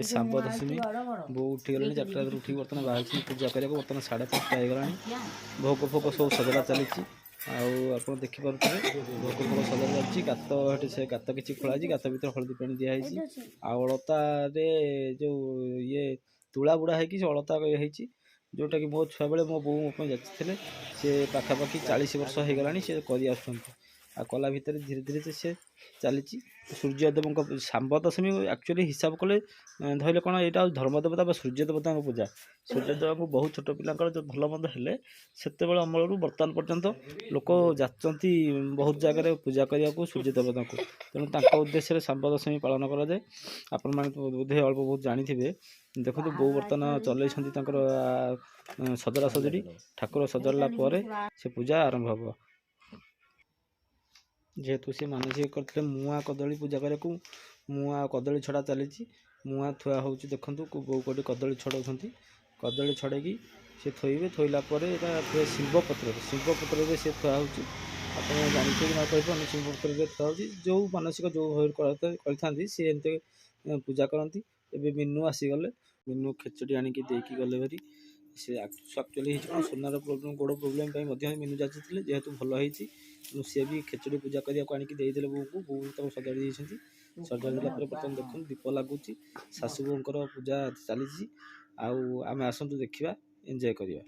सांब दशमी बो उठीगले 4टा उठी बर्तमान बाहर पूजा करने बर्तमान 5:30 होगा भोग फोग सब सजड़ा चली आप देखिपे भोग फोग सजड़ा चलती गात से गात किसी खोलाई गात भर हलदी पानी दिखाई अलतार जो ये तुला बुड़ा है अलता है जोटा कि मो छुआ बेले मो बो मो जाते सी पाखापाखि 40 वर्ष हो गला सी कर कला भितर धीरे धीरे से चली सूर्यदेव सांब दशमी एक्चुअली हिसाब कले धरले कौन यहाँ धर्मदेवता सूर्यदेवता पूजा सूर्यदेव को बहुत छोट पिला जो भल मंद हेले से अमल बर्तमान पर्यंत लोक जाती बहुत जगह पूजा करने को सूर्यदेवता को तेणु उद्देश्य सांब दशमी पालन कराए आपण मैंने बोधे अल्प बहुत जानी थे देखो बो बर्तमान चल सजड़ा सजड़ी ठाकुर सजड़ा से पूजा आरंभ हम जेहेतु सी मानसिक करते मुआ कदली पूजा करने को मुआ कदली छड़ा चली मुआ थुआ हो देखूँ बो कोटी कदली छड़ाऊँ कदली छड़ेकी सी थोबे थोला थुए शिवपत्र से थुआ हो जानते कि ना कह शिवपत्र थुआ हो जो मानसिक जो करते सी एमती पूजा करती एवं मीनू आसीगले मीनू खेचड़ी आणिकी देकी गले भारी से एक्चुअली सोनार प्रोब्लेम गोड़ प्रोब्लेम मीनू जाती जेहेतु भल होती सी भी खेचड़ी पूजा करने को आणिकी देदेले बो को बो सजाड़ी सजाड़ी बर्तमान देखो दीप लगुच शाशु बोर पूजा चली आम आसतु देखा एंजॉय करवा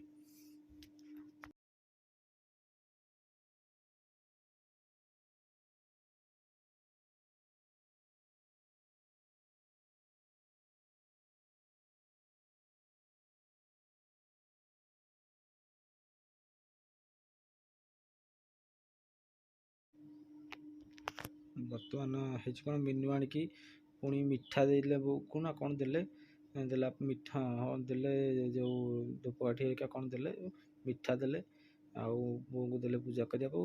बर्तमान है कौन मीनू आणिकी पुणी मिठा देले बो को ना कौन देले देला मिठा हाँ देले जो धूपकाठी हेरिका कौन देले मिठा देले आउ बो को देले पूजा करने को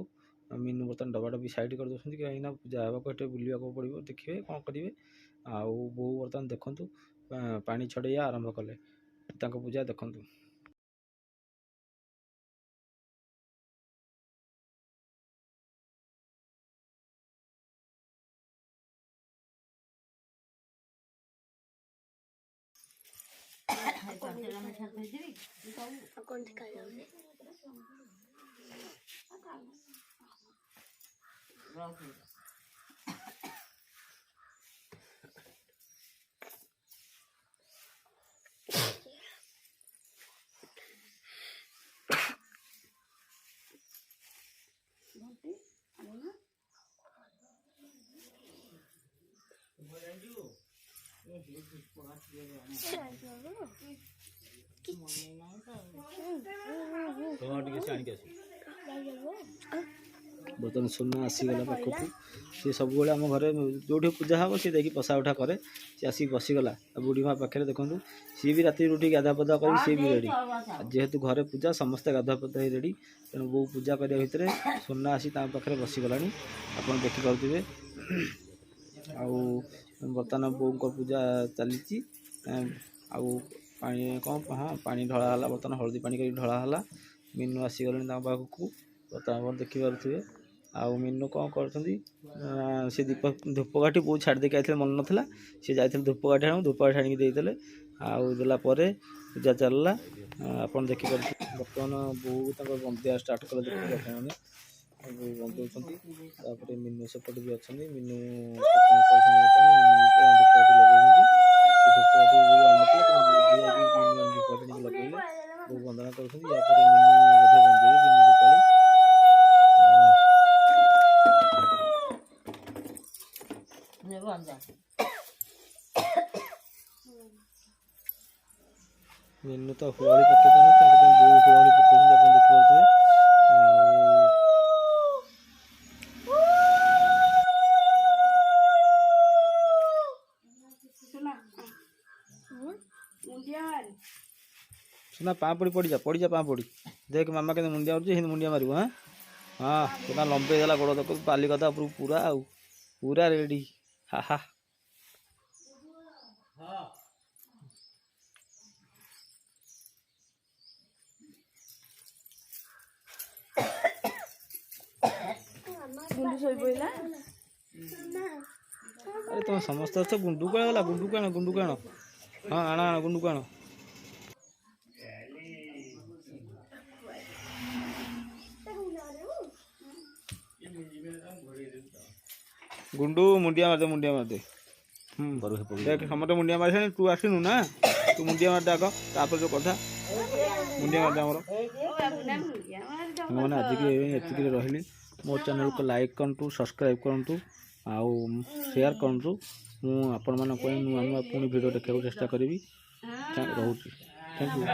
मीनू बर्तमान डबा डबी साइड कर दौरान कहीं पूजा हाँक बुलवाक पड़ो देखिए कौन करेंगे आउ बो बर्तमान देखूँ पानी छड़ैया आरंभ कले पूजा देखूँ बर्तमान सोना आसीगला पाखक सी सब आम घर जो पूजा हम सी देखिए पशा उठा कै सी आसिक बसीगला बुढ़ी माँ पाखे देखूँ सी भी राति उठी गाधा पदा कर सी भी रेडी जेहेतु घरे पूजा समस्ते गाधा पदा ही रेडी तेणु बो पूजा करने भितर सोना आसी पाखे बसीगला आप देखिपे बर्तमान बो पूजा चली कौन हाँ पानी ढलाला बर्तमान हलदी पानी कर ढलाला मीनू आसीगले पाखक बर्तमान देखिपे आउ मीनू कौन कर दीप धूपकाठी बहुत छाड़ देके आते मन नाला सी जाते धूपकाठी धूपकाठी आणिकी देदेले आउला पूजा चलला आप देखिपे बर्तमान बो बंदिया स्टार्ट कले देखिए मैंने बंदे मीनू सेपटे भी अच्छा मीनू लगे वो वंदना कर मीनू तो हुआड़ी पके बो हुआड़ी पके देखिए सुना पाँ पड़ी पड़ जा पाँ पड़ी देख मामा के मुंडिया मारू मुंडिया मारू हाँ हाँ पूरा लंबे देला गोड़ तक पाली कथा पूरा आउ पूरा रेडी हा हा अरे तुम समस्त अच्छे गुंडू कण गला गुंडू कण हाँ आना आना गुंडू कण गुंडू मुंडिया मार दे देख समस्त मुंडिया मार तू आसनु ना तू मुंडिया मार दे आग तापर जो कथा मुंडिया मार दे आमर मैंने आज की रही मो चैनल को लाइक करूँ सब्सक्राइब करूँ आउ शेयर करूँ आपण मान नुआ नुआ पुणी भिडियो देखा चेष्टा करी रोचे थैंक यू।